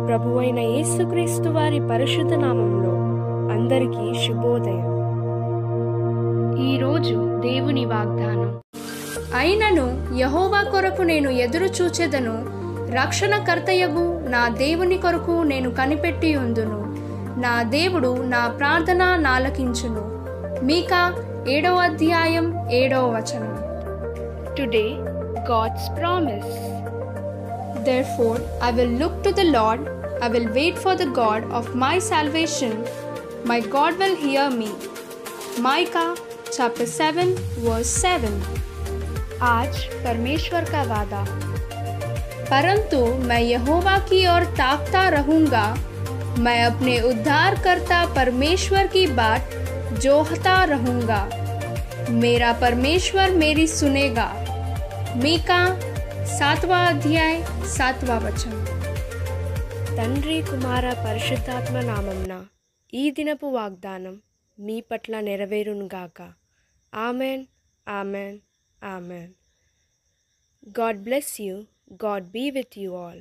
ప్రభువైన యేసుక్రీస్తు వారి పరిశుద్ధ నామంలో అందరికీ శుభోదయం. ఈరోజు దేవుని వాగ్దానం. అయినను యెహోవా కొరకు నేను ఎదురు చూచెదను, రక్షణకర్తయగు నా దేవుని కొరకు నేను కనిపెట్టి ఉందును. నా దేవుడు నా ప్రార్థన నాలకించును. మీకా 7వ అధ్యాయం 7వ వచనం. Today, God's promise. Therefore, I will look to the Lord. I will wait for the God of my salvation. My God will hear me. Micah chapter 7 verse 7. आज परमेश्वर का वादा. परंतु मैं यहोवा की ओर ताकता रहूंगा. मैं अपने उद्धारकर्ता परमेश्वर की बाट जोहता रहूंगा. मेरा परमेश्वर मेरी सुनेगा. మీకా 7వ అధ్యాయ 7వ వచనం. తండ్రి కుమార పరిశుద్ధాత్మ నామంన ఈ దినపు వాగ్దానం మీ పట్ల నెరవేరునుగాక. Amen, amen, amen. God bless you. God be with you all.